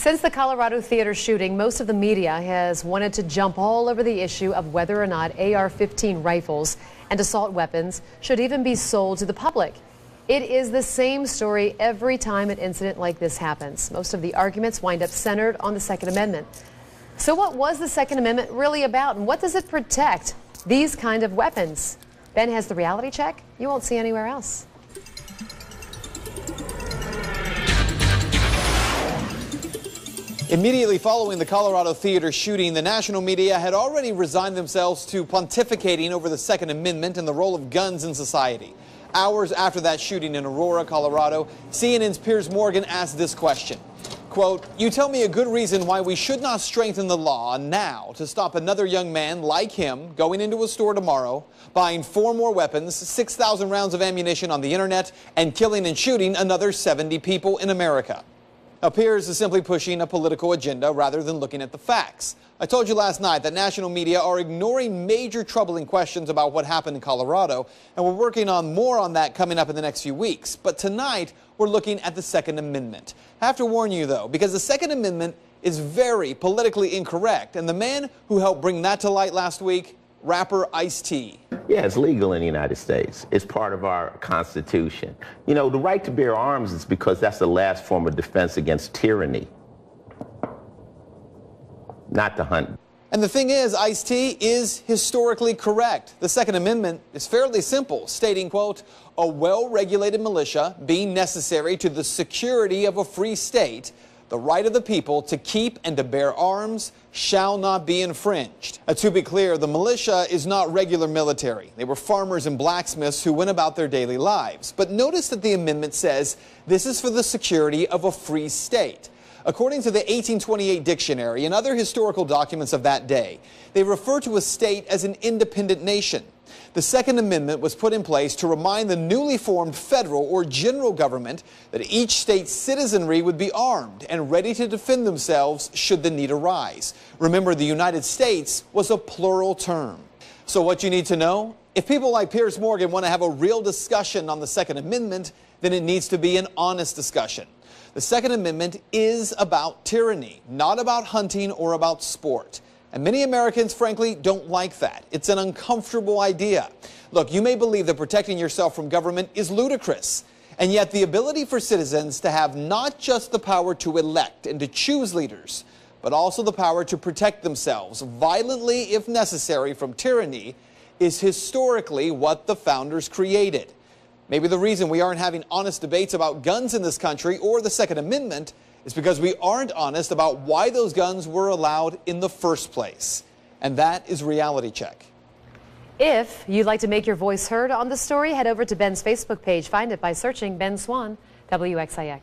Since the Colorado theater shooting, most of the media has wanted to jump all over the issue of whether or not AR-15 rifles and assault weapons should even be sold to the public. It is the same story every time an incident like this happens. Most of the arguments wind up centered on the Second Amendment. So what was the Second Amendment really about, and what does it protect? These kind of weapons. Ben has the reality check you won't see anywhere else. Immediately following the Colorado theater shooting, the national media had already resigned themselves to pontificating over the Second Amendment and the role of guns in society. Hours after that shooting in Aurora, Colorado, CNN's Piers Morgan asked this question. Quote, "You tell me a good reason why we should not strengthen the law now to stop another young man like him going into a store tomorrow, buying 4 more weapons, 6,000 rounds of ammunition on the internet, and killing and shooting another 70 people in America." Piers is simply pushing a political agenda rather than looking at the facts. I told you last night that national media are ignoring major troubling questions about what happened in Colorado, and we're working on more on that coming up in the next few weeks. But tonight, we're looking at the Second Amendment. I have to warn you, though, because the Second Amendment is very politically incorrect, and the man who helped bring that to light last week, rapper Ice-T. Yeah, it's legal in the United States. It's part of our Constitution. You know, the right to bear arms is because that's the last form of defense against tyranny, not to hunt. And the thing is, Ice-T is historically correct. The Second Amendment is fairly simple, stating, quote, "A well-regulated militia being necessary to the security of a free state, the right of the people to keep and to bear arms shall not be infringed." To be clear, the militia is not regular military. They were farmers and blacksmiths who went about their daily lives. But notice that the amendment says this is for the security of a free state. According to the 1828 dictionary and other historical documents of that day, they refer to a state as an independent nation. The Second Amendment was put in place to remind the newly formed federal or general government that each state's citizenry would be armed and ready to defend themselves should the need arise. Remember, the United States was a plural term. So what you need to know? If people like Piers Morgan want to have a real discussion on the Second Amendment, then it needs to be an honest discussion. The Second Amendment is about tyranny, not about hunting or about sport. And many Americans, frankly, don't like that. It's an uncomfortable idea. Look, you may believe that protecting yourself from government is ludicrous, and yet the ability for citizens to have not just the power to elect and to choose leaders, but also the power to protect themselves violently if necessary from tyranny is historically what the founders created. Maybe the reason we aren't having honest debates about guns in this country or the Second Amendment is because we aren't honest about why those guns were allowed in the first place. And that is Reality Check. If you'd like to make your voice heard on the story, head over to Ben's Facebook page. Find it by searching Ben Swann, WXIX.